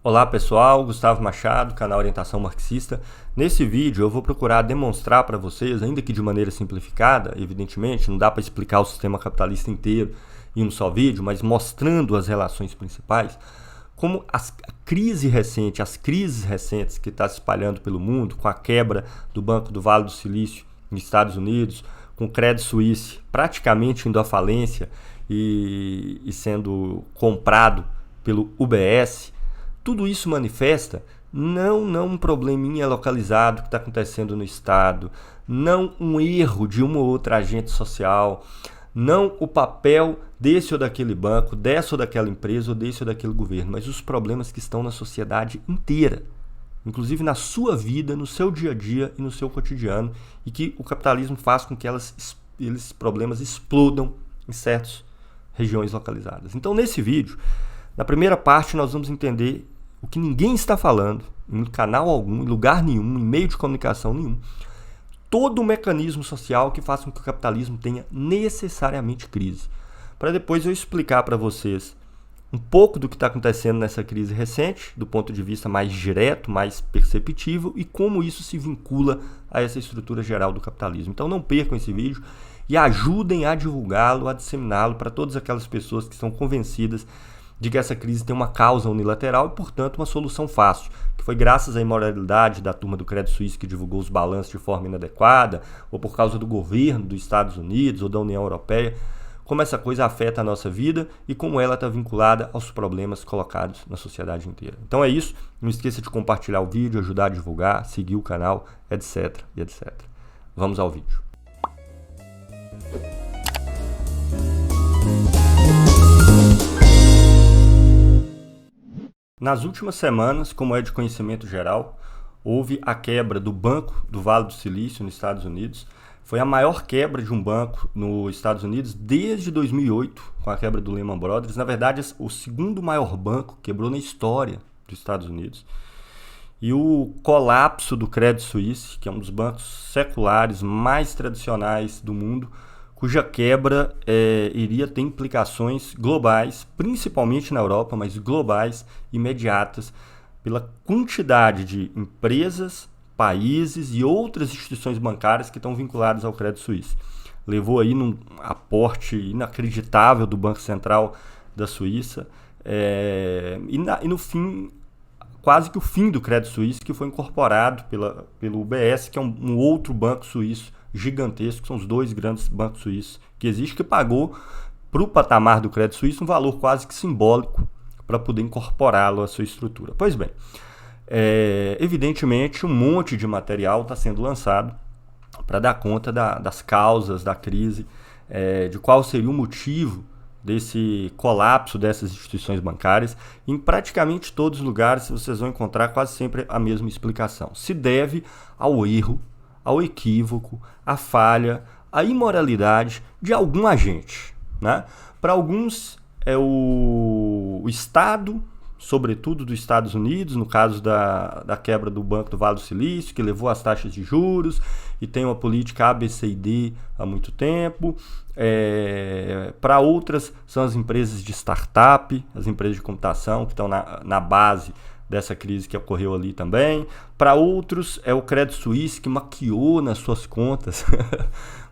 Olá pessoal, Gustavo Machado, canal Orientação Marxista. Nesse vídeo eu vou procurar demonstrar para vocês, ainda que de maneira simplificada, evidentemente, não dá para explicar o sistema capitalista inteiro em um só vídeo, mas mostrando as relações principais, como as crises recentes que está se espalhando pelo mundo, com a quebra do Banco do Vale do Silício nos Estados Unidos, com o Credit Suisse praticamente indo à falência e sendo comprado pelo UBS, tudo isso manifesta não um probleminha localizado que está acontecendo no Estado, não um erro de uma ou outra agente social, não o papel desse ou daquele banco, dessa ou daquela empresa ou desse ou daquele governo, mas os problemas que estão na sociedade inteira, inclusive na sua vida, no seu dia a dia e no seu cotidiano, e que o capitalismo faz com que esses problemas explodam em certas regiões localizadas. Então, nesse vídeo, na primeira parte, nós vamos entender o que ninguém está falando, em canal algum, em lugar nenhum, em meio de comunicação nenhum, todo o mecanismo social que faz com que o capitalismo tenha necessariamente crise. Para depois eu explicar para vocês um pouco do que está acontecendo nessa crise recente, do ponto de vista mais direto, mais perceptível, e como isso se vincula a essa estrutura geral do capitalismo. Então não percam esse vídeo e ajudem a divulgá-lo, a disseminá-lo para todas aquelas pessoas que estão convencidas de que essa crise tem uma causa unilateral e, portanto, uma solução fácil, que foi graças à imoralidade da turma do Credit Suisse que divulgou os balanços de forma inadequada, ou por causa do governo dos Estados Unidos ou da União Europeia, como essa coisa afeta a nossa vida e como ela está vinculada aos problemas colocados na sociedade inteira. Então é isso, não esqueça de compartilhar o vídeo, ajudar a divulgar, seguir o canal, etc, etc. Vamos ao vídeo. Nas últimas semanas, como é de conhecimento geral, houve a quebra do Banco do Vale do Silício nos Estados Unidos. Foi a maior quebra de um banco nos Estados Unidos desde 2008, com a quebra do Lehman Brothers. Na verdade, o segundo maior banco quebrou na história dos Estados Unidos. E o colapso do Credit Suisse, que é um dos bancos seculares mais tradicionais do mundo, cuja quebra iria ter implicações globais, principalmente na Europa, mas globais, imediatas, pela quantidade de empresas, países e outras instituições bancárias que estão vinculadas ao Credit Suisse. Levou aí num aporte inacreditável do Banco Central da Suíça e no fim, quase que o fim do Credit Suisse, que foi incorporado pelo UBS, que é um outro banco suíço gigantesco, são os dois grandes bancos suíços que existem, que pagou para o patamar do Credit Suisse um valor quase que simbólico para poder incorporá-lo à sua estrutura. Pois bem, evidentemente um monte de material está sendo lançado para dar conta das causas da crise, de qual seria o motivo desse colapso dessas instituições bancárias. Em praticamente todos os lugares vocês vão encontrar quase sempre a mesma explicação. Se deve ao erro, ao equívoco, à falha, à imoralidade de algum agente, né? Para alguns é o Estado, sobretudo dos Estados Unidos, no caso da quebra do Banco do Vale do Silício, que levou às taxas de juros e tem uma política A, B, C e D há muito tempo. Para outras são as empresas de startup, as empresas de computação que estão na base dessa crise que ocorreu ali também. Para outros é o Credit Suisse que maquiou nas suas contas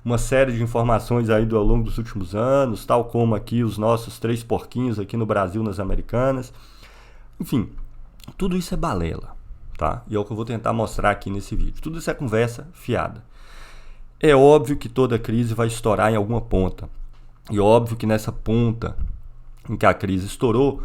uma série de informações aí ao longo dos últimos anos, tal como aqui os nossos 3 porquinhos aqui no Brasil, nas Americanas. Enfim, tudo isso é balela, tá? E é o que eu vou tentar mostrar aqui nesse vídeo. Tudo isso é conversa fiada. É óbvio que toda crise vai estourar em alguma ponta. E óbvio que nessa ponta em que a crise estourou,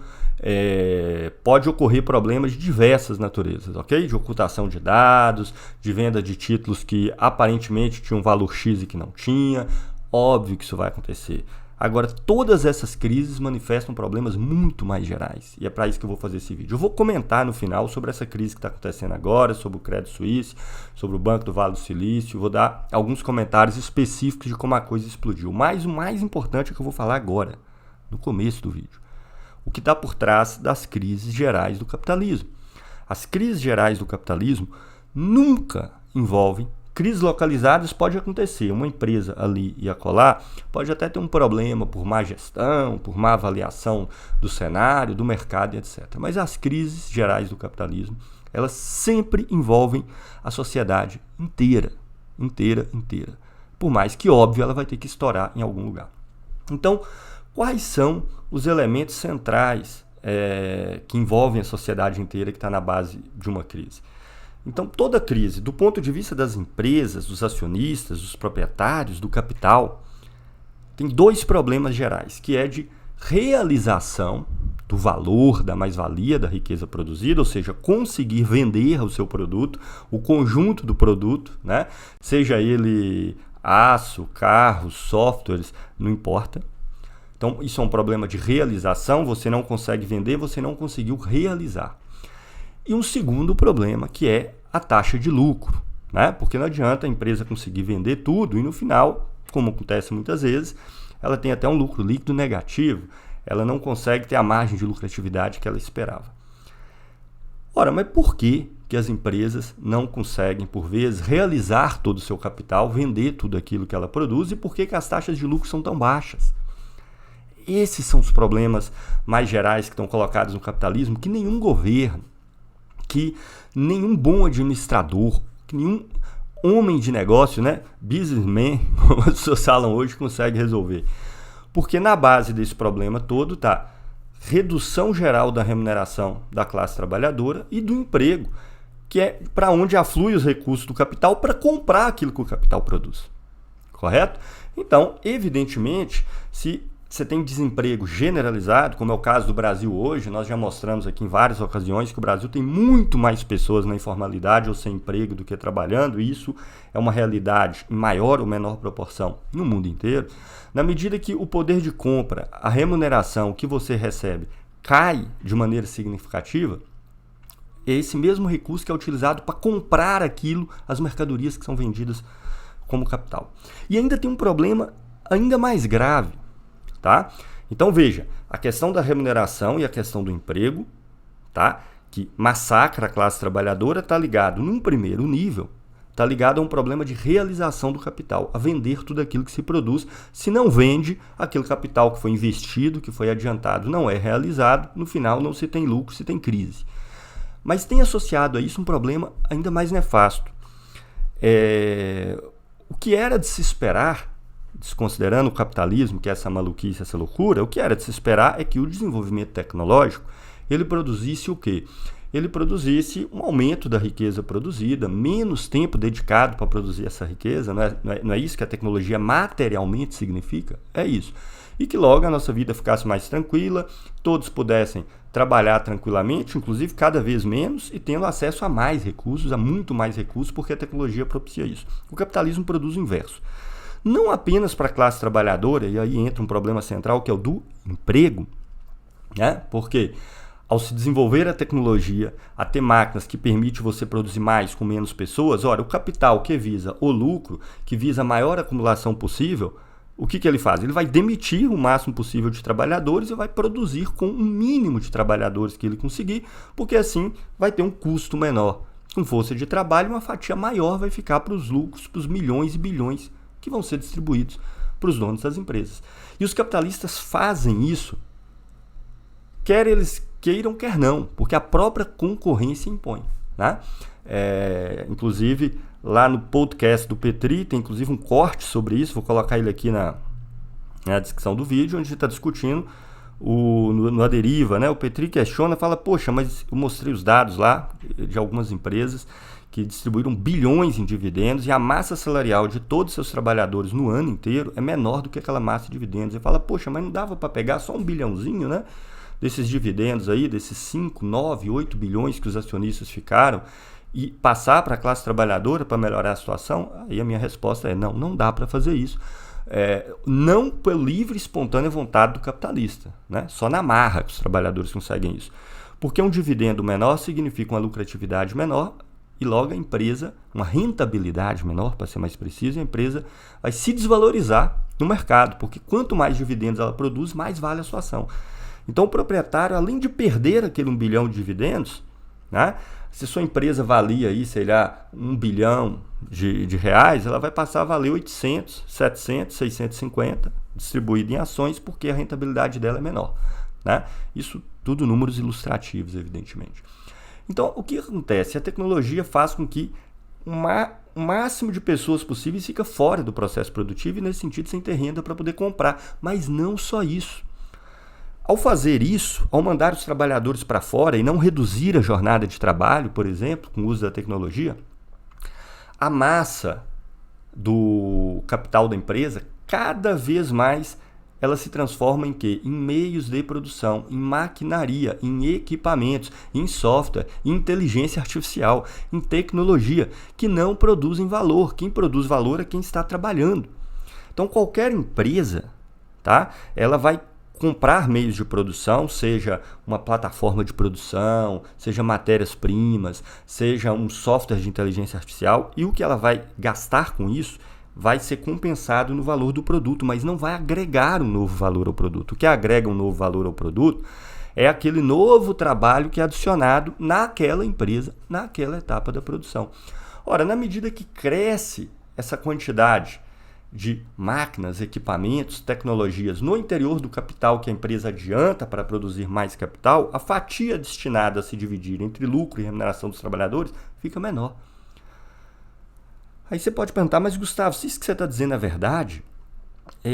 pode ocorrer problemas de diversas naturezas, ok? De ocultação de dados, de venda de títulos que aparentemente tinham um valor X e que não tinha. Óbvio que isso vai acontecer. Agora, todas essas crises manifestam problemas muito mais gerais. E é para isso que eu vou fazer esse vídeo. Eu vou comentar no final sobre essa crise que está acontecendo agora, sobre o Credit Suisse, sobre o Banco do Vale do Silício. Vou dar alguns comentários específicos de como a coisa explodiu. Mas o mais importante é que eu vou falar agora, no começo do vídeo. O que está por trás das crises gerais do capitalismo. As crises gerais do capitalismo nunca envolvem Crises localizadas pode acontecer. Uma empresa ali e acolá pode até ter um problema por má gestão, por má avaliação do cenário, do mercado, etc. Mas as crises gerais do capitalismo, elas sempre envolvem a sociedade inteira. Por mais que, óbvio, ela vai ter que estourar em algum lugar. Então, quais são os elementos centrais que envolvem a sociedade inteira que está na base de uma crise? Então, toda crise, do ponto de vista das empresas, dos acionistas, dos proprietários, do capital, tem dois problemas gerais, que é de realização do valor, da mais-valia da riqueza produzida, ou seja, conseguir vender o seu produto, o conjunto do produto, né? Seja ele aço, carros, softwares, não importa. Então, isso é um problema de realização, você não consegue vender, você não conseguiu realizar. E um segundo problema, que é a taxa de lucro, né? Porque não adianta a empresa conseguir vender tudo e no final, como acontece muitas vezes, ela tem até um lucro líquido negativo, ela não consegue ter a margem de lucratividade que ela esperava. Ora, mas por que as empresas não conseguem, por vezes, realizar todo o seu capital, vender tudo aquilo que ela produz e por que as taxas de lucro são tão baixas? Esses são os problemas mais gerais que estão colocados no capitalismo, que nenhum governo, que nenhum bom administrador, que nenhum homem de negócio, né, businessman, como as pessoas falam hoje, consegue resolver. Porque na base desse problema todo está redução geral da remuneração da classe trabalhadora e do emprego, que é para onde aflui os recursos do capital para comprar aquilo que o capital produz. Correto? Então, evidentemente, se você tem desemprego generalizado, como é o caso do Brasil hoje, nós já mostramos aqui em várias ocasiões que o Brasil tem muito mais pessoas na informalidade ou sem emprego do que trabalhando, e isso é uma realidade em maior ou menor proporção no mundo inteiro. Na medida que o poder de compra, a remuneração que você recebe cai de maneira significativa, é esse mesmo recurso que é utilizado para comprar aquilo, as mercadorias que são vendidas como capital. E ainda tem um problema ainda mais grave. Tá? Então veja, a questão da remuneração e a questão do emprego, tá? Que massacra a classe trabalhadora, está ligado num primeiro nível, está ligado a um problema de realização do capital, a vender tudo aquilo que se produz. Se não vende, aquele capital que foi investido, que foi adiantado, não é realizado, no final não se tem lucro, se tem crise. Mas tem associado a isso um problema ainda mais nefasto. O que era de se esperar, desconsiderando o capitalismo, que é essa maluquice, essa loucura, o que era de se esperar é que o desenvolvimento tecnológico, ele produzisse o quê? Ele produzisse um aumento da riqueza produzida, menos tempo dedicado para produzir essa riqueza, não é isso que a tecnologia materialmente significa? É isso. E que logo a nossa vida ficasse mais tranquila, todos pudessem trabalhar tranquilamente, inclusive cada vez menos, e tendo acesso a mais recursos, a muito mais recursos, porque a tecnologia propicia isso. O capitalismo produz o inverso. Não apenas para a classe trabalhadora, e aí entra um problema central que é o do emprego, né? Porque ao se desenvolver a tecnologia, a ter máquinas que permitem você produzir mais com menos pessoas, ora, o capital que visa o lucro, que visa a maior acumulação possível, o que ele faz? Ele vai demitir o máximo possível de trabalhadores e vai produzir com o mínimo de trabalhadores que ele conseguir, porque assim vai ter um custo menor. Com força de trabalho, uma fatia maior vai ficar para os lucros, para os milhões e bilhões que vão ser distribuídos para os donos das empresas. E os capitalistas fazem isso, quer eles queiram, quer não, porque a própria concorrência impõe, né? Inclusive, lá no podcast do Petri, tem inclusive um corte sobre isso, vou colocar ele aqui na descrição do vídeo, onde a gente está discutindo no A Deriva, né? O Petri questiona, fala, poxa, mas eu mostrei os dados lá de algumas empresas que distribuíram bilhões em dividendos e a massa salarial de todos os seus trabalhadores no ano inteiro é menor do que aquela massa de dividendos. Ele fala, poxa, mas não dava para pegar só 1 bilhãozinho, né? Desses dividendos aí, desses 5, 9, 8 bilhões que os acionistas ficaram e passar para a classe trabalhadora para melhorar a situação? Aí a minha resposta é não dá para fazer isso. Não pela livre e espontânea vontade do capitalista, né? Só na marra que os trabalhadores conseguem isso. Porque um dividendo menor significa uma lucratividade menor e logo a empresa, uma rentabilidade menor, para ser mais preciso, a empresa vai se desvalorizar no mercado, porque quanto mais dividendos ela produz, mais vale a sua ação. Então o proprietário, além de perder aquele 1 bilhão de dividendos, né? Se sua empresa valia aí, sei lá, 1 bilhão de reais, ela vai passar a valer 800, 700, 650, distribuído em ações, porque a rentabilidade dela é menor, né? Isso tudo números ilustrativos, evidentemente. Então, o que acontece? A tecnologia faz com que o máximo de pessoas possíveis fica fora do processo produtivo e, nesse sentido, sem ter renda para poder comprar. Mas não só isso. Ao fazer isso, ao mandar os trabalhadores para fora e não reduzir a jornada de trabalho, por exemplo, com o uso da tecnologia, a massa do capital da empresa, cada vez mais, ela se transforma em quê? Em meios de produção, em maquinaria, em equipamentos, em software, em inteligência artificial, em tecnologia, que não produzem valor. Quem produz valor é quem está trabalhando. Então, qualquer empresa, tá? Ela vai comprar meios de produção, seja uma plataforma de produção, seja matérias-primas, seja um software de inteligência artificial, e o que ela vai gastar com isso vai ser compensado no valor do produto, mas não vai agregar um novo valor ao produto. O que agrega um novo valor ao produto é aquele novo trabalho que é adicionado naquela empresa, naquela etapa da produção. Ora, na medida que cresce essa quantidade de máquinas, equipamentos, tecnologias no interior do capital que a empresa adianta para produzir mais capital, a fatia destinada a se dividir entre lucro e remuneração dos trabalhadores fica menor. Aí você pode perguntar, mas Gustavo, se isso que você está dizendo é verdade,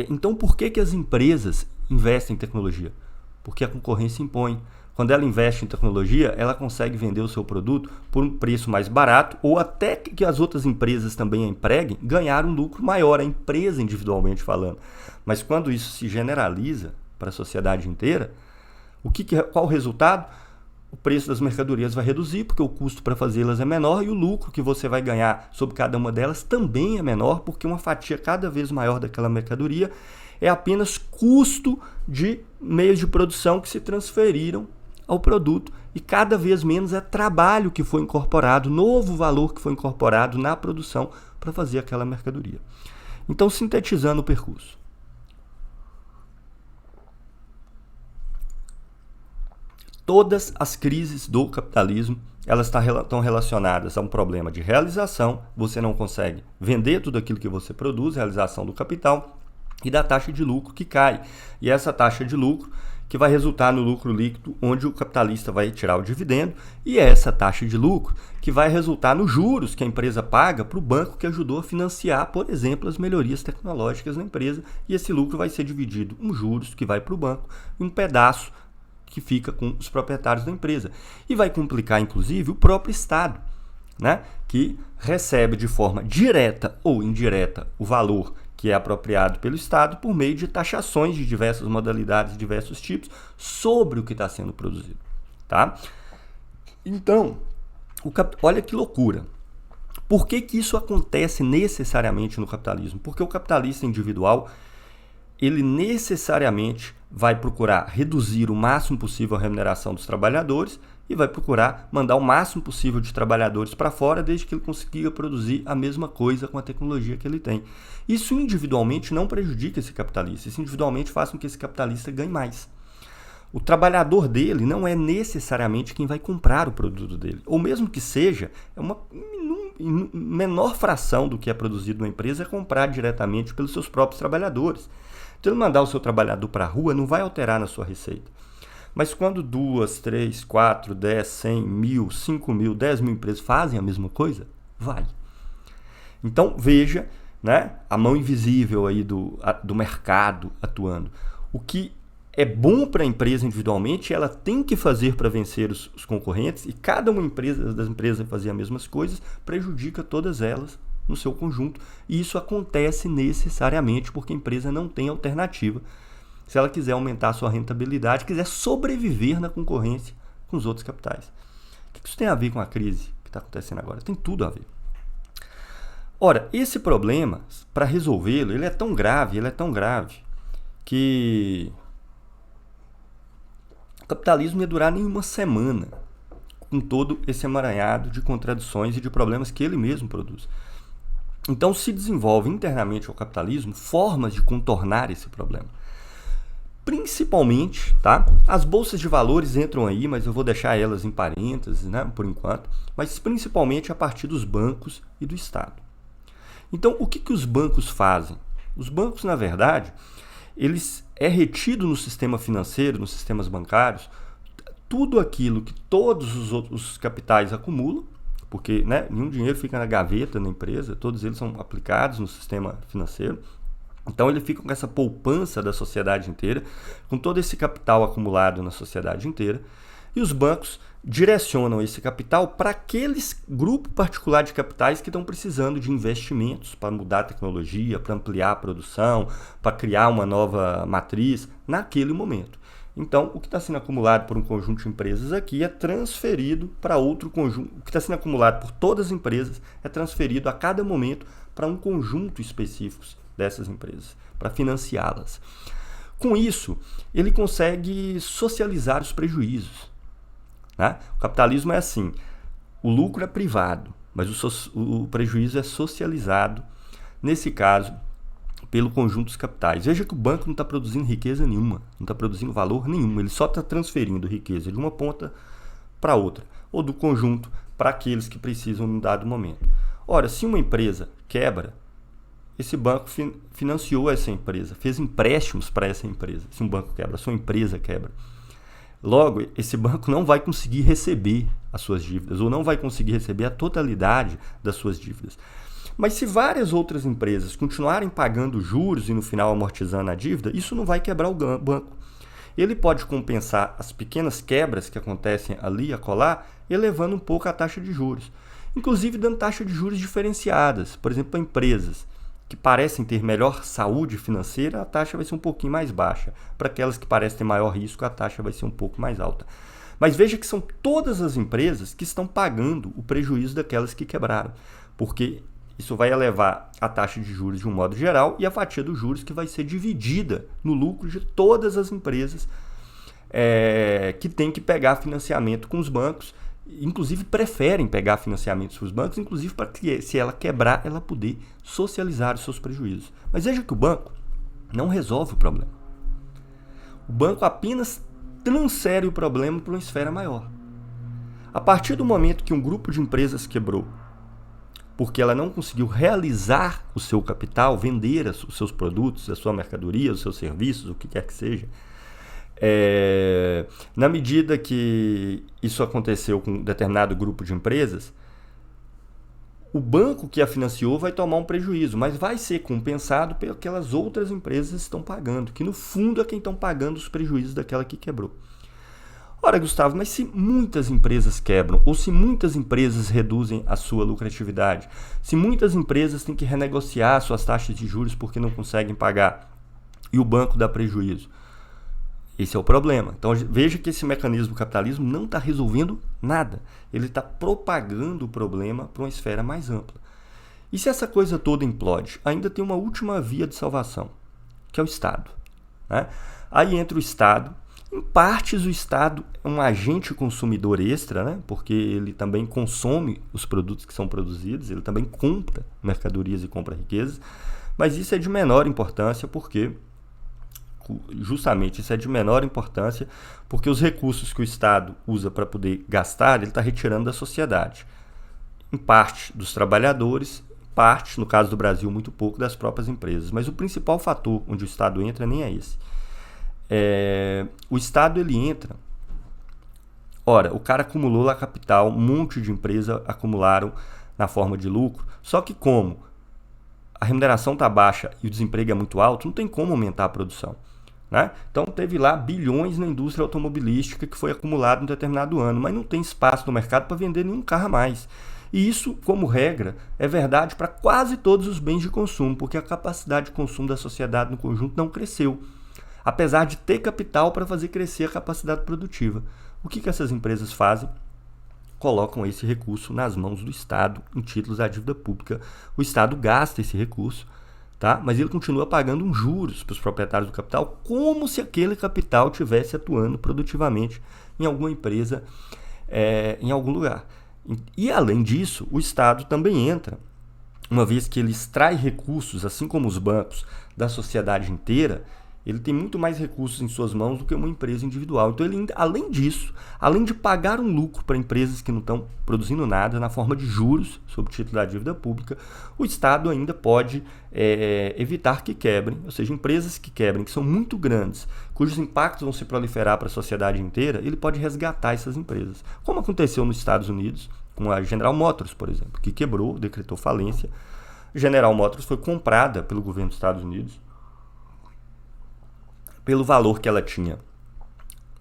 então por que as empresas investem em tecnologia? Porque a concorrência impõe. Quando ela investe em tecnologia, ela consegue vender o seu produto por um preço mais barato ou até que as outras empresas também a empreguem, ganhar um lucro maior, a empresa individualmente falando. Mas quando isso se generaliza para a sociedade inteira, qual o resultado? O preço das mercadorias vai reduzir, porque o custo para fazê-las é menor, e o lucro que você vai ganhar sobre cada uma delas também é menor, porque uma fatia cada vez maior daquela mercadoria é apenas custo de meios de produção que se transferiram ao produto, e cada vez menos é trabalho que foi incorporado, novo valor que foi incorporado na produção para fazer aquela mercadoria. Então, sintetizando o percurso. Todas as crises do capitalismo, elas estão relacionadas a um problema de realização, você não consegue vender tudo aquilo que você produz, realização do capital, e da taxa de lucro que cai. E essa taxa de lucro que vai resultar no lucro líquido, onde o capitalista vai tirar o dividendo, e essa taxa de lucro que vai resultar nos juros que a empresa paga para o banco que ajudou a financiar, por exemplo, as melhorias tecnológicas na empresa, e esse lucro vai ser dividido em juros que vai para o banco e um pedaço que fica com os proprietários da empresa. E vai complicar, inclusive, o próprio Estado, né? Que recebe de forma direta ou indireta o valor que é apropriado pelo Estado por meio de taxações de diversas modalidades, diversos tipos, sobre o que está sendo produzido. Tá? Então, olha que loucura. Por que isso acontece necessariamente no capitalismo? Porque o capitalista individual, ele necessariamente vai procurar reduzir o máximo possível a remuneração dos trabalhadores e vai procurar mandar o máximo possível de trabalhadores para fora, desde que ele consiga produzir a mesma coisa com a tecnologia que ele tem. Isso individualmente não prejudica esse capitalista, isso individualmente faz com que esse capitalista ganhe mais. O trabalhador dele não é necessariamente quem vai comprar o produto dele, ou mesmo que seja, é uma menor fração do que é produzido na empresa é comprar diretamente pelos seus próprios trabalhadores. Então, ele mandar o seu trabalhador para a rua não vai alterar na sua receita. Mas quando 2, 3, 4, 10, 100, 1000, 5.000, 10.000 empresas fazem a mesma coisa, vai. Então, veja, né, a mão invisível aí do mercado atuando. O que é bom para a empresa individualmente, ela tem que fazer para vencer os concorrentes, e cada uma das empresas fazer as mesmas coisas prejudica todas elas no seu conjunto. E isso acontece necessariamente porque a empresa não tem alternativa se ela quiser aumentar a sua rentabilidade, quiser sobreviver na concorrência com os outros capitais. O que isso tem a ver com a crise que está acontecendo agora? Tem tudo a ver. Ora, esse problema, para resolvê-lo, ele é tão grave que o capitalismo ia durar nem uma semana com todo esse emaranhado de contradições e de problemas que ele mesmo produz. Então, se desenvolve internamente ao capitalismo formas de contornar esse problema. Principalmente, tá? As bolsas de valores entram aí, mas eu vou deixar elas em parênteses, né, por enquanto, mas principalmente a partir dos bancos e do Estado. Então, o que os bancos fazem? Os bancos, na verdade, eles retido no sistema financeiro, nos sistemas bancários, tudo aquilo que todos os outros capitais acumulam, porque, né, nenhum dinheiro fica na gaveta na empresa, todos eles são aplicados no sistema financeiro. Então ele fica com essa poupança da sociedade inteira, com todo esse capital acumulado na sociedade inteira, e os bancos direcionam esse capital para aqueles grupos particulares de capitais que estão precisando de investimentos para mudar a tecnologia, para ampliar a produção, para criar uma nova matriz naquele momento. Então, o que está sendo acumulado por um conjunto de empresas aqui é transferido para outro conjunto. O que está sendo acumulado por todas as empresas é transferido a cada momento para um conjunto específico dessas empresas, para financiá-las. Com isso, ele consegue socializar os prejuízos. Né? O capitalismo é assim, o lucro é privado, mas o prejuízo é socializado, nesse caso, pelo conjunto dos capitais. Veja que o banco não está produzindo riqueza nenhuma, não está produzindo valor nenhum, ele só está transferindo riqueza de uma ponta para outra, ou do conjunto para aqueles que precisam em um dado momento. Ora, se uma empresa quebra, esse banco financiou essa empresa, fez empréstimos para essa empresa. Se um banco quebra, a sua empresa quebra. Logo, esse banco não vai conseguir receber as suas dívidas, ou não vai conseguir receber a totalidade das suas dívidas. Mas se várias outras empresas continuarem pagando juros e no final amortizando a dívida, isso não vai quebrar o banco. Ele pode compensar as pequenas quebras que acontecem ali e acolá, elevando um pouco a taxa de juros. Inclusive dando taxa de juros diferenciadas, por exemplo, para empresas que parecem ter melhor saúde financeira, a taxa vai ser um pouquinho mais baixa. Para aquelas que parecem ter maior risco, a taxa vai ser um pouco mais alta. Mas veja que são todas as empresas que estão pagando o prejuízo daquelas que quebraram, porque isso vai elevar a taxa de juros de um modo geral e a fatia dos juros que vai ser dividida no lucro de todas as empresas que têm que pegar financiamento com os bancos, inclusive preferem pegar financiamentos com os bancos, inclusive para que, se ela quebrar, ela poder socializar os seus prejuízos. Mas veja que o banco não resolve o problema. O banco apenas transfere o problema para uma esfera maior. A partir do momento que um grupo de empresas quebrou, porque ela não conseguiu realizar o seu capital, vender os seus produtos, a sua mercadoria, os seus serviços, o que quer que seja, na medida que isso aconteceu com um determinado grupo de empresas, o banco que a financiou vai tomar um prejuízo, mas vai ser compensado pelas outras empresas que estão pagando, que no fundo é quem estão pagando os prejuízos daquela que quebrou. Ora, Gustavo, mas se muitas empresas quebram, ou se muitas empresas reduzem a sua lucratividade, se muitas empresas têm que renegociar suas taxas de juros porque não conseguem pagar, e o banco dá prejuízo, esse é o problema. Então veja que esse mecanismo do capitalismo não está resolvendo nada. Ele está propagando o problema para uma esfera mais ampla. E se essa coisa toda implode? Ainda tem uma última via de salvação, que é o Estado. Né? Aí entra o Estado. Em partes o Estado é um agente consumidor extra, né? Porque ele também consome os produtos que são produzidos, ele também compra mercadorias e compra riquezas. Mas isso é de menor importância porque... Justamente isso é de menor importância porque os recursos que o Estado usa para poder gastar, ele está retirando da sociedade. Em parte dos trabalhadores, parte, no caso do Brasil, muito pouco das próprias empresas. Mas o principal fator onde o Estado entra nem é esse. O Estado ele entra... Ora, o cara acumulou lá capital, um monte de empresas acumularam na forma de lucro, só que como a remuneração está baixa e o desemprego é muito alto, não tem como aumentar a produção. Né? Então teve lá bilhões na indústria automobilística que foi acumulado em determinado ano, mas não tem espaço no mercado para vender nenhum carro a mais. E isso, como regra, é verdade para quase todos os bens de consumo, porque a capacidade de consumo da sociedade no conjunto não cresceu, apesar de ter capital para fazer crescer a capacidade produtiva. O que essas empresas fazem? Colocam esse recurso nas mãos do Estado em títulos da dívida pública. O Estado gasta esse recurso, tá? Mas ele continua pagando uns juros para os proprietários do capital, como se aquele capital estivesse atuando produtivamente em alguma empresa, em algum lugar. E, além disso, o Estado também entra, uma vez que ele extrai recursos, assim como os bancos, da sociedade inteira, ele tem muito mais recursos em suas mãos do que uma empresa individual. Então, ele, além disso, além de pagar um lucro para empresas que não estão produzindo nada na forma de juros sobre o título da dívida pública, o Estado ainda pode evitar que quebrem, ou seja, empresas que quebrem, que são muito grandes, cujos impactos vão se proliferar para a sociedade inteira, ele pode resgatar essas empresas. Como aconteceu nos Estados Unidos, com a General Motors, por exemplo, que quebrou, decretou falência. A General Motors foi comprada pelo governo dos Estados Unidos pelo valor que ela tinha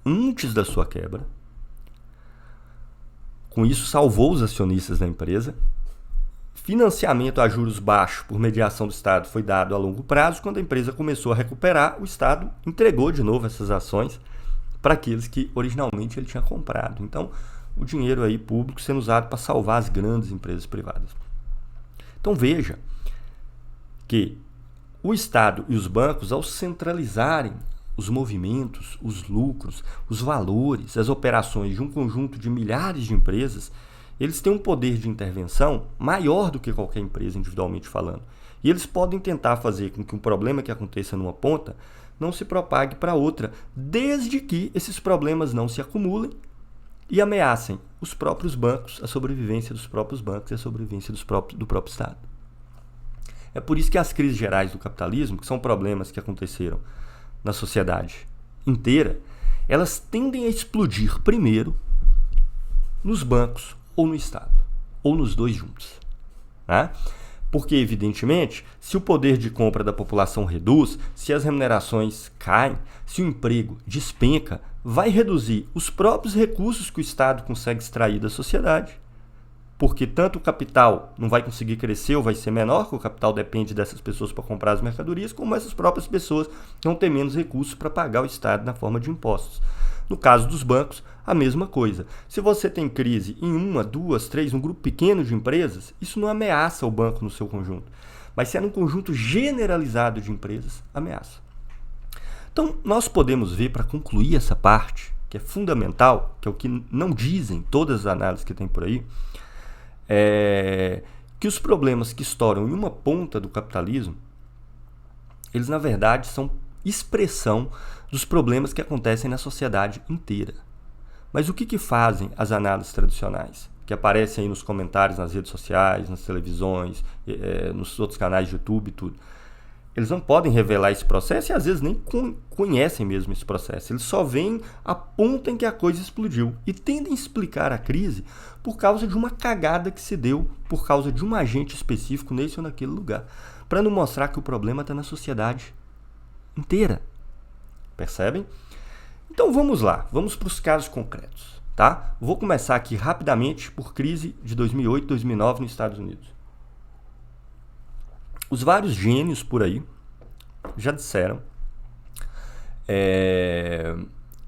antes da sua quebra. Com isso, salvou os acionistas da empresa. Financiamento a juros baixos por mediação do Estado foi dado a longo prazo. Quando a empresa começou a recuperar, o Estado entregou de novo essas ações para aqueles que originalmente ele tinha comprado. Então, o dinheiro aí público sendo usado para salvar as grandes empresas privadas. Então, veja que o Estado e os bancos, ao centralizarem os movimentos, os lucros, os valores, as operações de um conjunto de milhares de empresas, eles têm um poder de intervenção maior do que qualquer empresa individualmente falando. E eles podem tentar fazer com que um problema que aconteça numa ponta não se propague para outra, desde que esses problemas não se acumulem e ameacem os próprios bancos, a sobrevivência dos próprios bancos e a sobrevivência do próprio Estado. É por isso que as crises gerais do capitalismo, que são problemas que aconteceram na sociedade inteira, elas tendem a explodir primeiro nos bancos ou no Estado, ou nos dois juntos. Né? Porque, evidentemente, se o poder de compra da população reduz, se as remunerações caem, se o emprego despenca, vai reduzir os próprios recursos que o Estado consegue extrair da sociedade. Porque tanto o capital não vai conseguir crescer ou vai ser menor, porque o capital depende dessas pessoas para comprar as mercadorias, como essas próprias pessoas vão ter menos recursos para pagar o Estado na forma de impostos. No caso dos bancos, a mesma coisa. Se você tem crise em uma, duas, três, um grupo pequeno de empresas, isso não ameaça o banco no seu conjunto. Mas se é num conjunto generalizado de empresas, ameaça. Então, nós podemos ver, para concluir essa parte, que é fundamental, que é o que não dizem todas as análises que tem por aí, que os problemas que estouram em uma ponta do capitalismo, eles na verdade são expressão dos problemas que acontecem na sociedade inteira. Mas o que fazem as análises tradicionais, que aparecem aí nos comentários, nas redes sociais, nas televisões, nos outros canais de YouTube e tudo? Eles não podem revelar esse processo e às vezes nem conhecem mesmo esse processo. Eles só veem a ponta em que a coisa explodiu e tendem a explicar a crise por causa de uma cagada que se deu, por causa de um agente específico nesse ou naquele lugar, para não mostrar que o problema está na sociedade inteira. Percebem? Então vamos lá, vamos para os casos concretos. Tá? Vou começar aqui rapidamente por crise de 2008 e 2009 nos Estados Unidos. Os vários gênios por aí já disseram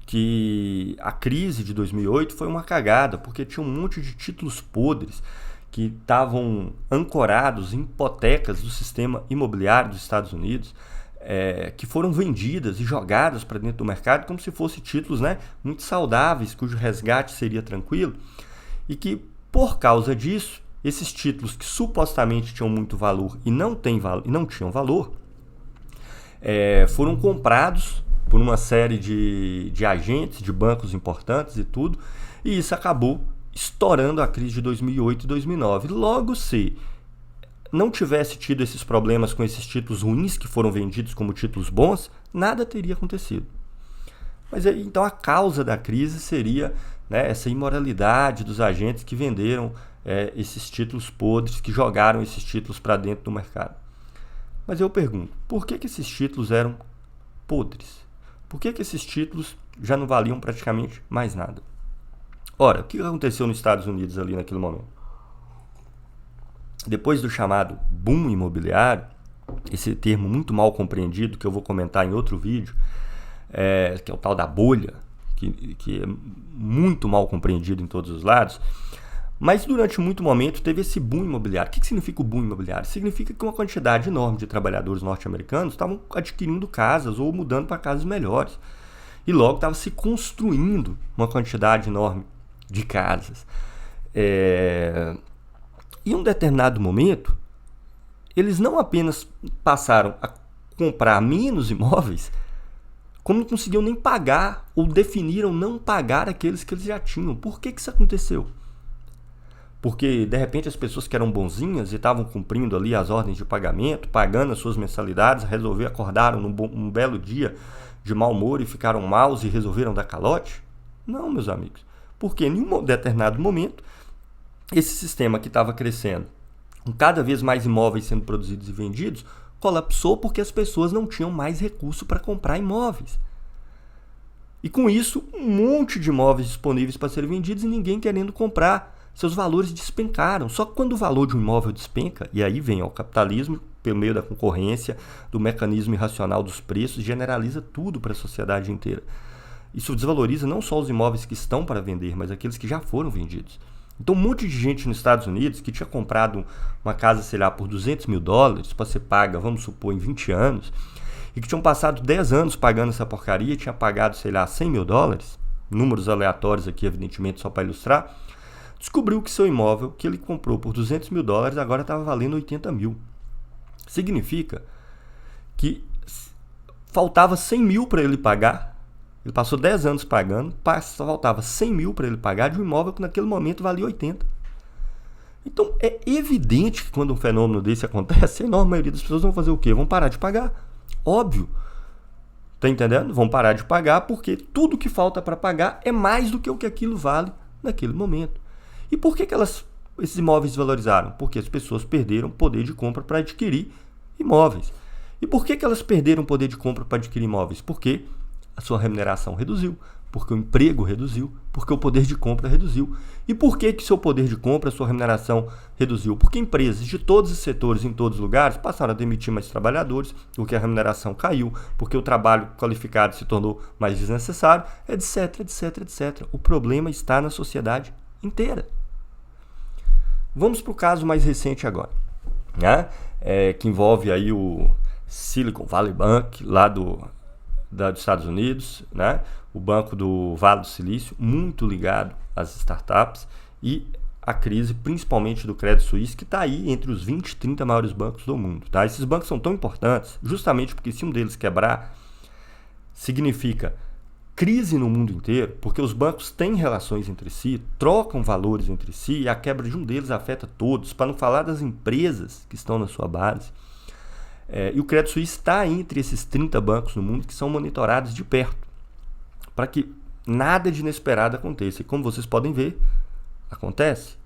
que a crise de 2008 foi uma cagada, porque tinha um monte de títulos podres que estavam ancorados em hipotecas do sistema imobiliário dos Estados Unidos, que foram vendidas e jogadas para dentro do mercado como se fossem títulos, né, muito saudáveis, cujo resgate seria tranquilo, e que, por causa disso, esses títulos que supostamente tinham muito valor e não tinham valor, foram comprados por uma série de agentes, de bancos importantes e tudo, e isso acabou estourando a crise de 2008 e 2009. Logo, se não tivesse tido esses problemas com esses títulos ruins que foram vendidos como títulos bons, nada teria acontecido. Mas aí, então, a causa da crise seria, né, essa imoralidade dos agentes que venderam esses títulos podres, que jogaram esses títulos para dentro do mercado. Mas eu pergunto, por que esses títulos eram podres? Por que esses títulos já não valiam praticamente mais nada? Ora, o que aconteceu nos Estados Unidos ali naquele momento? Depois do chamado boom imobiliário, esse termo muito mal compreendido, que eu vou comentar em outro vídeo, que é o tal da bolha, que é muito mal compreendido em todos os lados, mas durante muito momento teve esse boom imobiliário. O que significa o boom imobiliário? Significa que uma quantidade enorme de trabalhadores norte-americanos estavam adquirindo casas ou mudando para casas melhores. E logo estava se construindo uma quantidade enorme de casas. Em um determinado momento, eles não apenas passaram a comprar menos imóveis, como não conseguiam nem pagar ou definiram não pagar aqueles que eles já tinham. Por que isso aconteceu? Porque, de repente, as pessoas que eram bonzinhas e estavam cumprindo ali as ordens de pagamento, pagando as suas mensalidades, acordaram num belo dia de mau humor e ficaram maus e resolveram dar calote? Não, meus amigos. Porque em um determinado momento, esse sistema que estava crescendo, com cada vez mais imóveis sendo produzidos e vendidos, colapsou porque as pessoas não tinham mais recurso para comprar imóveis. E com isso, um monte de imóveis disponíveis para serem vendidos e ninguém querendo comprar. Seus valores despencaram. Só que quando o valor de um imóvel despenca, e aí vem o capitalismo, pelo meio da concorrência, do mecanismo irracional dos preços, generaliza tudo para a sociedade inteira. Isso desvaloriza não só os imóveis que estão para vender, mas aqueles que já foram vendidos. Então, um monte de gente nos Estados Unidos que tinha comprado uma casa, sei lá, por $200 mil para ser paga, vamos supor, em 20 anos, e que tinham passado 10 anos pagando essa porcaria, tinha pagado, sei lá, $100 mil, números aleatórios aqui, evidentemente, só para ilustrar, descobriu que seu imóvel, que ele comprou por $200 mil, agora estava valendo 80 mil. Significa que faltava 100 mil para ele pagar. Ele passou 10 anos pagando, faltava 100 mil para ele pagar de um imóvel que naquele momento valia 80. Então é evidente que quando um fenômeno desse acontece, a enorme maioria das pessoas vão fazer o quê? Vão parar de pagar. Óbvio. Tá entendendo? Vão parar de pagar porque tudo que falta para pagar é mais do que o que aquilo vale naquele momento. E por que esses imóveis valorizaram? Porque as pessoas perderam poder de compra para adquirir imóveis. E por que elas perderam poder de compra para adquirir imóveis? Porque a sua remuneração reduziu, porque o emprego reduziu, porque o poder de compra reduziu. E por que seu poder de compra, a sua remuneração reduziu? Porque empresas de todos os setores, em todos os lugares, passaram a demitir mais trabalhadores, porque a remuneração caiu, porque o trabalho qualificado se tornou mais desnecessário, etc, etc, etc. O problema está na sociedade inteira. Vamos para o caso mais recente agora, né? Que envolve aí o Silicon Valley Bank, lá dos Estados Unidos, né? O banco do Vale do Silício, muito ligado às startups, e a crise principalmente do Credit Suisse, que está aí entre os 20 e 30 maiores bancos do mundo. Tá? Esses bancos são tão importantes justamente porque se um deles quebrar, significa crise no mundo inteiro, porque os bancos têm relações entre si, trocam valores entre si, e a quebra de um deles afeta todos, para não falar das empresas que estão na sua base. E o Credit Suisse está entre esses 30 bancos no mundo que são monitorados de perto, para que nada de inesperado aconteça. E como vocês podem ver, acontece.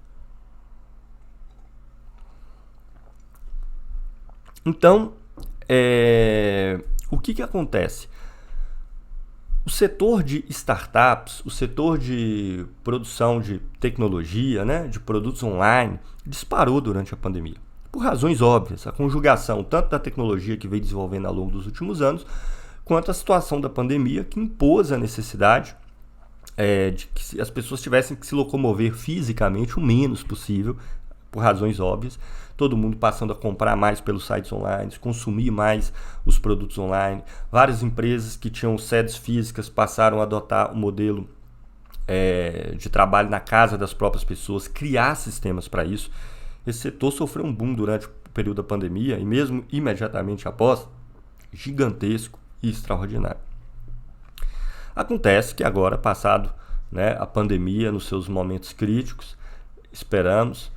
Então, o que acontece? O setor de startups, o setor de produção de tecnologia, né, de produtos online, disparou durante a pandemia. Por razões óbvias, a conjugação tanto da tecnologia que veio desenvolvendo ao longo dos últimos anos, quanto a situação da pandemia que impôs a necessidade de que as pessoas tivessem que se locomover fisicamente o menos possível, por razões óbvias. Todo mundo passando a comprar mais pelos sites online, consumir mais os produtos online. Várias empresas que tinham sedes físicas passaram a adotar o modelo de trabalho na casa das próprias pessoas, criar sistemas para isso. Esse setor sofreu um boom durante o período da pandemia e mesmo imediatamente após, gigantesco e extraordinário. Acontece que agora, passado, né, a pandemia nos seus momentos críticos, esperamos,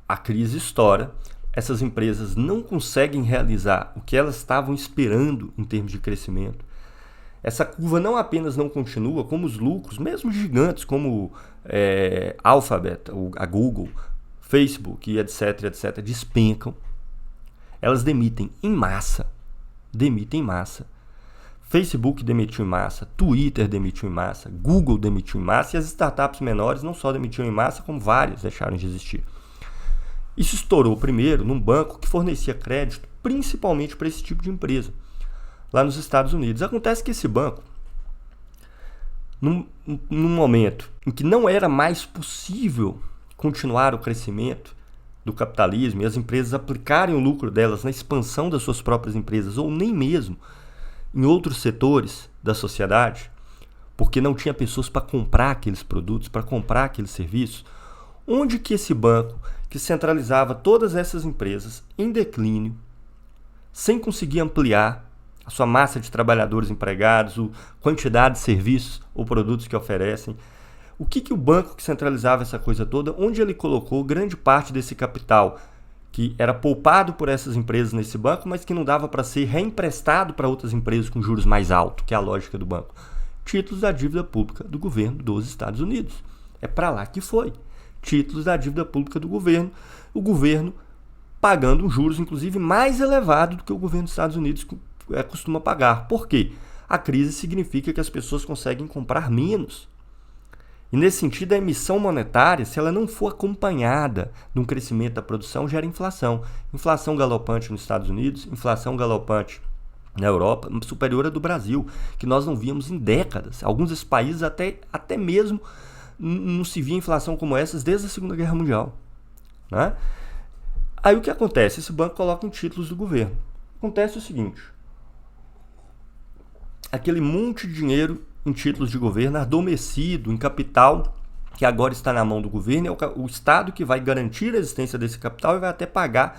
a crise estoura, essas empresas não conseguem realizar o que elas estavam esperando em termos de crescimento. Essa curva não apenas não continua, como os lucros, mesmo gigantes como Alphabet, a Google, Facebook e etc, etc, despencam. Elas demitem em massa. Facebook demitiu em massa, Twitter demitiu em massa, Google demitiu em massa, e as startups menores não só demitiram em massa, como várias deixaram de existir. Isso estourou primeiro num banco que fornecia crédito principalmente para esse tipo de empresa, lá nos Estados Unidos. Acontece que esse banco, num momento em que não era mais possível continuar o crescimento do capitalismo e as empresas aplicarem o lucro delas na expansão das suas próprias empresas, ou nem mesmo em outros setores da sociedade, porque não tinha pessoas para comprar aqueles produtos, para comprar aqueles serviços, onde que esse banco, que centralizava todas essas empresas em declínio, sem conseguir ampliar a sua massa de trabalhadores empregados, a quantidade de serviços ou produtos que oferecem. O que o banco que centralizava essa coisa toda, onde ele colocou grande parte desse capital que era poupado por essas empresas nesse banco, mas que não dava para ser reemprestado para outras empresas com juros mais altos, que é a lógica do banco? Títulos da dívida pública do governo dos Estados Unidos. É para lá que foi. Títulos da dívida pública do governo, o governo pagando um juros, inclusive, mais elevado do que o governo dos Estados Unidos costuma pagar. Por quê? A crise significa que as pessoas conseguem comprar menos. E nesse sentido, a emissão monetária, se ela não for acompanhada de um crescimento da produção, gera inflação. Inflação galopante nos Estados Unidos, inflação galopante na Europa, superior à do Brasil, que nós não víamos em décadas. Alguns desses países até mesmo não se via inflação como essas desde a Segunda Guerra Mundial. Né? Aí o que acontece? Esse banco coloca em títulos do governo. Acontece o seguinte: aquele monte de dinheiro em títulos de governo, adormecido em capital, que agora está na mão do governo, é o Estado que vai garantir a existência desse capital e vai até pagar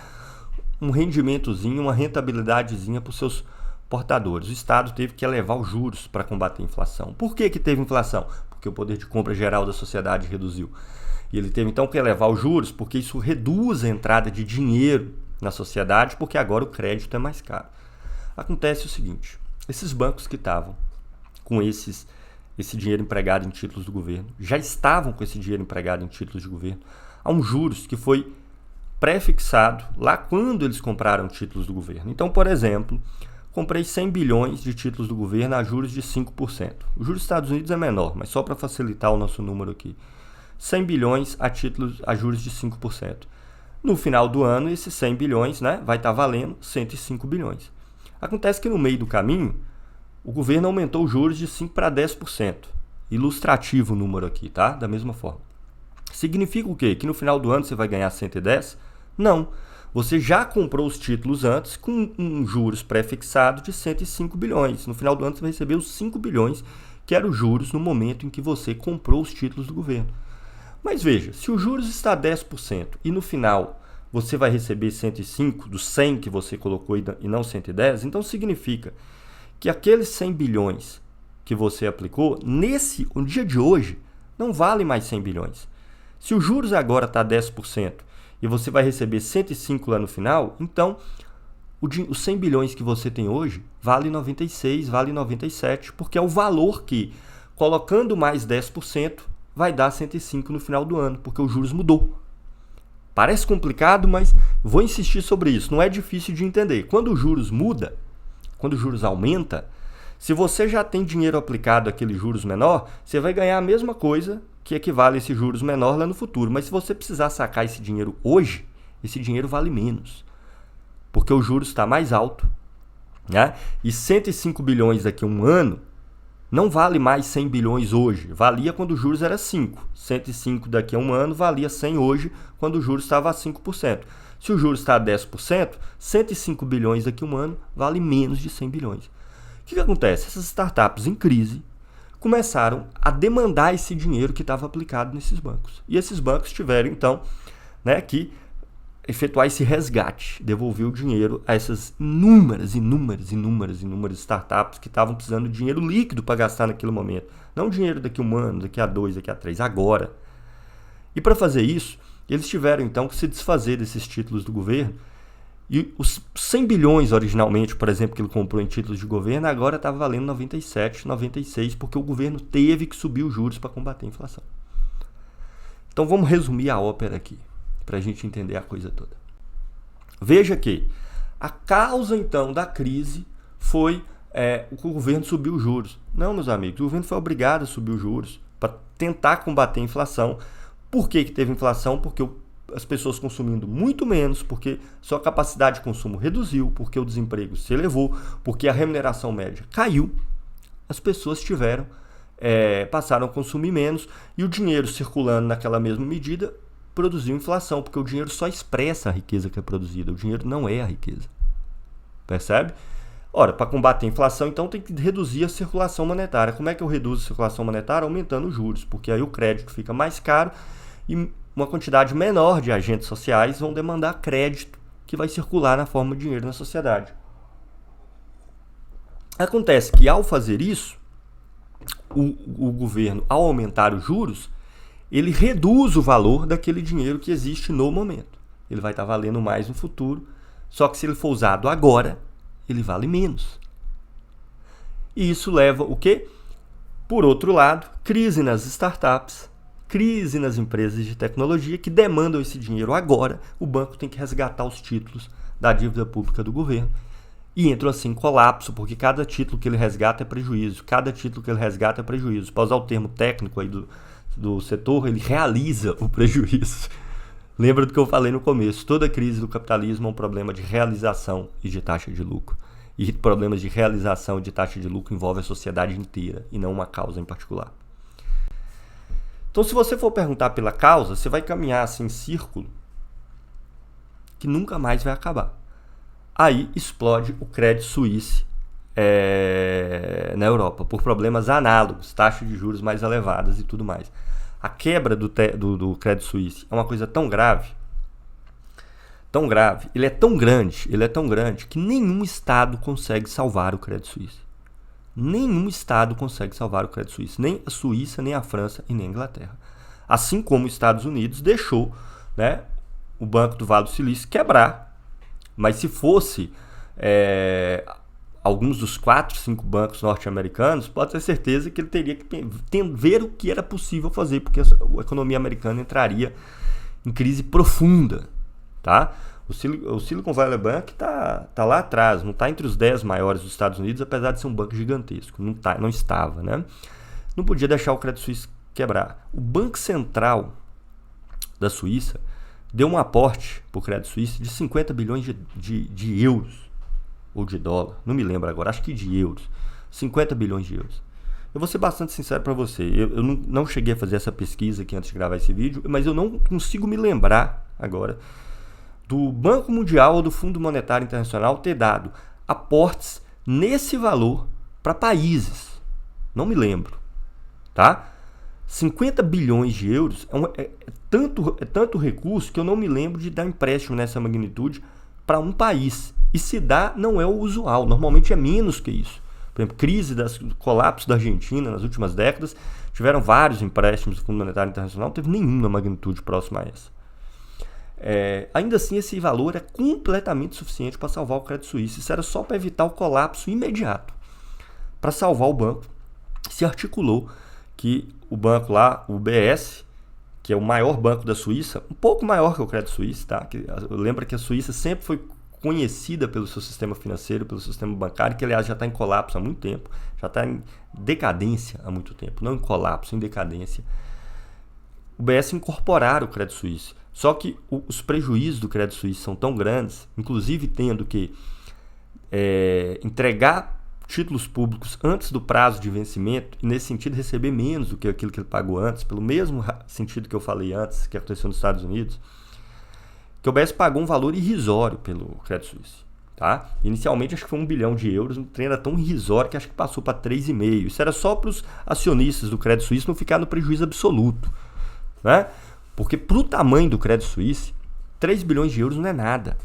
um rendimentozinho, uma rentabilidadezinha para os seus portadores. O Estado teve que elevar os juros para combater a inflação. Por que teve inflação? Porque o poder de compra geral da sociedade reduziu. E ele teve então que elevar os juros, porque isso reduz a entrada de dinheiro na sociedade, porque agora o crédito é mais caro. Acontece o seguinte: esses bancos que estavam com esse dinheiro empregado em títulos do governo, já estavam com esse dinheiro empregado em títulos de governo, há um juros que foi pré-fixado lá quando eles compraram títulos do governo. Então, por exemplo, comprei 100 bilhões de títulos do governo a juros de 5%. O juros dos Estados Unidos é menor, mas só para facilitar o nosso número aqui. 100 bilhões a juros de 5%. No final do ano, esses 100 bilhões, né, vai estar valendo 105 bilhões. Acontece que no meio do caminho, o governo aumentou os juros de 5% para 10%. Ilustrativo o número aqui, tá? Da mesma forma. Significa o quê? Que no final do ano você vai ganhar 110? Não. Você já comprou os títulos antes com um juros pré-fixado de 105 bilhões. No final do ano você vai receber os 5 bilhões, que eram os juros no momento em que você comprou os títulos do governo. Mas veja, se o juros está 10% e no final você vai receber 105 dos 100 que você colocou e não 110, então significa que aqueles 100 bilhões que você aplicou, no dia de hoje, não vale mais 100 bilhões. Se o juros agora está 10% e você vai receber 105 lá no final, então os 100 bilhões que você tem hoje vale 96, vale 97, porque é o valor que, colocando mais 10%, vai dar 105 no final do ano, porque o juros mudou. Parece complicado, mas vou insistir sobre isso. Não é difícil de entender. Quando o juros muda, quando o juros aumenta, se você já tem dinheiro aplicado àquele juros menor, você vai ganhar a mesma coisa que equivale a esse juros menor lá no futuro. Mas se você precisar sacar esse dinheiro hoje, esse dinheiro vale menos, porque o juros está mais alto, né? E 105 bilhões daqui a um ano não vale mais 100 bilhões hoje. Valia quando o juros era 5. 105 daqui a um ano valia 100 hoje, quando o juros estava a 5%. Se o juros está a 10%, 105 bilhões daqui a um ano vale menos de 100 bilhões. O que acontece? Essas startups em crise começaram a demandar esse dinheiro que estava aplicado nesses bancos. E esses bancos tiveram, então, né, que efetuar esse resgate, devolver o dinheiro a essas inúmeras startups que estavam precisando de dinheiro líquido para gastar naquele momento. Não dinheiro daqui a um ano, daqui a 2, daqui a 3, agora. E para fazer isso, eles tiveram então que se desfazer desses títulos do governo. E os 100 bilhões originalmente, por exemplo, que ele comprou em títulos de governo, agora estava valendo 97, 96, porque o governo teve que subir os juros para combater a inflação. Então vamos resumir a ópera aqui, para a gente entender a coisa toda. Veja que a causa então da crise foi o governo subiu os juros. Não, meus amigos, o governo foi obrigado a subir os juros para tentar combater a inflação. Por que teve inflação? Porque as pessoas consumindo muito menos, porque sua capacidade de consumo reduziu, porque o desemprego se elevou, porque a remuneração média caiu, as pessoas passaram a consumir menos e o dinheiro circulando naquela mesma medida produziu inflação, porque o dinheiro só expressa a riqueza que é produzida, o dinheiro não é a riqueza. Percebe? Ora, para combater a inflação, então tem que reduzir a circulação monetária. Como é que eu reduzo a circulação monetária? Aumentando os juros, porque aí o crédito fica mais caro e uma quantidade menor de agentes sociais vão demandar crédito que vai circular na forma de dinheiro na sociedade. Acontece que ao fazer isso, o governo, ao aumentar os juros, ele reduz o valor daquele dinheiro que existe no momento. Ele vai estar valendo mais no futuro, só que se ele for usado agora, ele vale menos. E isso leva o quê? Por outro lado, crise nas startups, crise nas empresas de tecnologia que demandam esse dinheiro agora. O banco tem que resgatar os títulos da dívida pública do governo. E entra assim em colapso, porque cada título que ele resgata é prejuízo. Cada título que ele resgata é prejuízo. Para usar o termo técnico aí do setor, ele realiza o prejuízo. Lembra do que eu falei no começo, toda crise do capitalismo é um problema de realização e de taxa de lucro. E problemas de realização e de taxa de lucro envolvem a sociedade inteira e não uma causa em particular. Então, se você for perguntar pela causa, você vai caminhar assim em círculo que nunca mais vai acabar. Aí explode o Credit Suisse na Europa, por problemas análogos, taxas de juros mais elevadas e tudo mais. A quebra do Credit Suisse é uma coisa tão grave, ele é tão grande que nenhum Estado consegue salvar o Credit Suisse. Nenhum Estado consegue salvar o Credit Suisse, nem a Suíça, nem a França e nem a Inglaterra. Assim como os Estados Unidos deixou, né, o Banco do Vale do Silício quebrar. Mas se fosse alguns dos 4, 5 bancos norte-americanos, pode ter certeza que ele teria que ver o que era possível fazer, porque a economia americana entraria em crise profunda. Tá? O Silicon Valley Bank tá lá atrás, não está entre os 10 maiores dos Estados Unidos, apesar de ser um banco gigantesco. Não estava, né? Não podia deixar o Credit Suisse quebrar. O Banco Central da Suíça deu um aporte para o Credit Suisse de 50 bilhões de euros, ou de dólar, não me lembro agora, acho que de euros, 50 bilhões de euros. Eu vou ser bastante sincero para você, eu não cheguei a fazer essa pesquisa aqui antes de gravar esse vídeo, mas eu não consigo me lembrar agora do Banco Mundial ou do Fundo Monetário Internacional ter dado aportes nesse valor para países. Não me lembro, tá? 50 bilhões de euros é tanto recurso que eu não me lembro de dar empréstimo nessa magnitude para um país. E se dá, não é o usual. Normalmente é menos que isso. Por exemplo, do colapso da Argentina nas últimas décadas, tiveram vários empréstimos do Fundo Monetário Internacional, não teve nenhuma magnitude próxima a essa. Ainda assim, esse valor é completamente suficiente para salvar o Credit Suisse. Isso era só para evitar o colapso imediato. Para salvar o banco, se articulou que o banco lá, o UBS, que é o maior banco da Suíça, um pouco maior que o Credit Suisse, tá? Lembra que a Suíça sempre foi conhecida pelo seu sistema financeiro, pelo sistema bancário, que aliás já está em colapso há muito tempo, já está em decadência há muito tempo, não em colapso, em decadência. O UBS incorporaram o Credit Suisse, só que os prejuízos do Credit Suisse são tão grandes, inclusive tendo que entregar títulos públicos antes do prazo de vencimento e nesse sentido receber menos do que aquilo que ele pagou antes, pelo mesmo sentido que eu falei antes, que aconteceu nos Estados Unidos, que o UBS pagou um valor irrisório pelo Credit Suisse. Tá? Inicialmente acho que foi 1 bilhão de euros, o trem era tão irrisório que acho que passou para 3,5. Isso era só para os acionistas do Credit Suisse não ficar no prejuízo absoluto. Né? Porque para o tamanho do Credit Suisse, 3 bilhões de euros não é nada.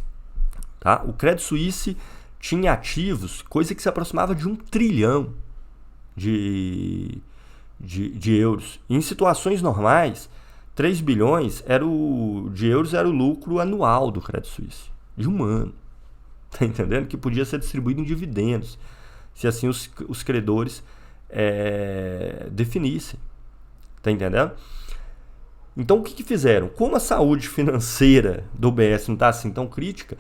Tá? O Credit Suisse tinha ativos, coisa que se aproximava de 1 trilhão de euros. Em situações normais, 3 bilhões de euros era o lucro anual do Credit Suisse, de um ano. Tá entendendo? Que podia ser distribuído em dividendos, se assim os credores definissem. Tá entendendo? Então, o que fizeram? Como a saúde financeira do UBS não está assim tão crítica,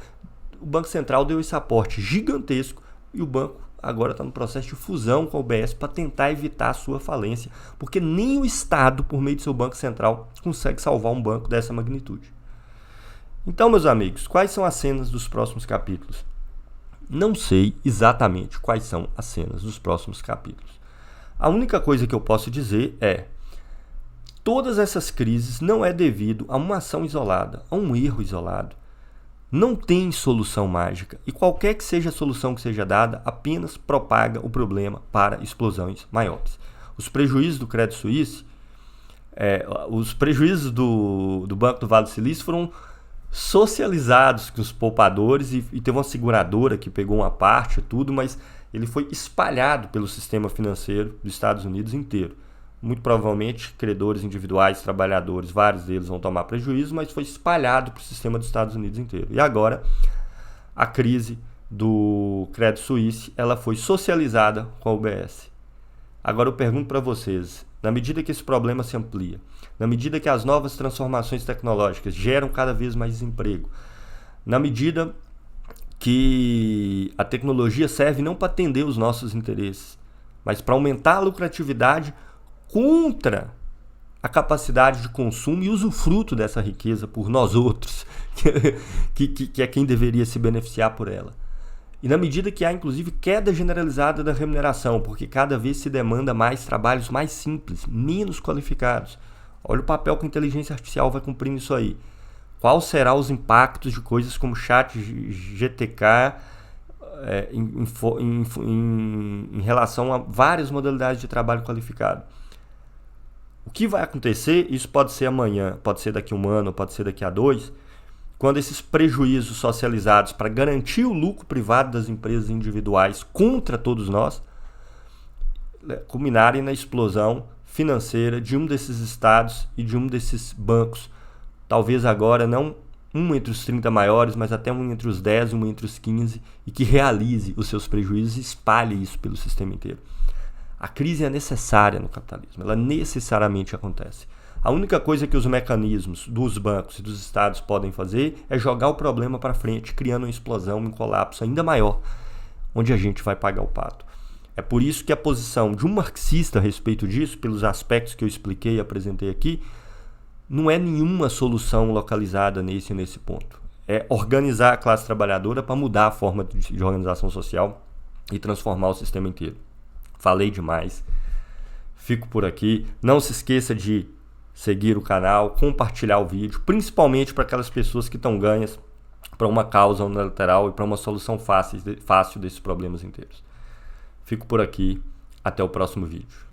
o Banco Central deu esse aporte gigantesco e o banco agora está no processo de fusão com a UBS para tentar evitar a sua falência, porque nem o Estado, por meio do seu Banco Central, consegue salvar um banco dessa magnitude. Então, meus amigos, quais são as cenas dos próximos capítulos? Não sei exatamente quais são as cenas dos próximos capítulos. A única coisa que eu posso dizer é: todas essas crises não é devido a uma ação isolada, a um erro isolado. Não tem solução mágica e qualquer que seja a solução que seja dada apenas propaga o problema para explosões maiores. Os prejuízos do Credit Suisse, os prejuízos do Banco do Vale do Silício foram socializados com os poupadores e teve uma seguradora que pegou uma parte e tudo, mas ele foi espalhado pelo sistema financeiro dos Estados Unidos inteiro. Muito provavelmente, credores individuais, trabalhadores, vários deles vão tomar prejuízo, mas foi espalhado para o sistema dos Estados Unidos inteiro. E agora, a crise do Credit Suisse, ela foi socializada com a UBS. Agora eu pergunto para vocês, na medida que esse problema se amplia, na medida que as novas transformações tecnológicas geram cada vez mais desemprego, na medida que a tecnologia serve não para atender os nossos interesses, mas para aumentar a lucratividade contra a capacidade de consumo e usufruto dessa riqueza por nós outros, que é quem deveria se beneficiar por ela. E na medida que há, inclusive, queda generalizada da remuneração, porque cada vez se demanda mais trabalhos mais simples, menos qualificados. Olha o papel que a inteligência artificial vai cumprir nisso aí. Quais serão os impactos de coisas como chat GTK em relação a várias modalidades de trabalho qualificado? O que vai acontecer, isso pode ser amanhã, pode ser daqui a um ano, pode ser daqui a 2, quando esses prejuízos socializados para garantir o lucro privado das empresas individuais contra todos nós, culminarem na explosão financeira de um desses estados e de um desses bancos. Talvez agora não um entre os 30 maiores, mas até um entre os 10, um entre os 15, e que realize os seus prejuízos e espalhe isso pelo sistema inteiro. A crise é necessária no capitalismo, ela necessariamente acontece. A única coisa que os mecanismos dos bancos e dos estados podem fazer é jogar o problema para frente, criando uma explosão, um colapso ainda maior, onde a gente vai pagar o pato. É por isso que a posição de um marxista a respeito disso, pelos aspectos que eu expliquei e apresentei aqui, não é nenhuma solução localizada nesse ponto. É organizar a classe trabalhadora para mudar a forma de organização social e transformar o sistema inteiro. Falei demais. Fico por aqui. Não se esqueça de seguir o canal, compartilhar o vídeo, principalmente para aquelas pessoas que estão ganhas para uma causa unilateral e para uma solução fácil desses problemas inteiros. Fico por aqui. Até o próximo vídeo.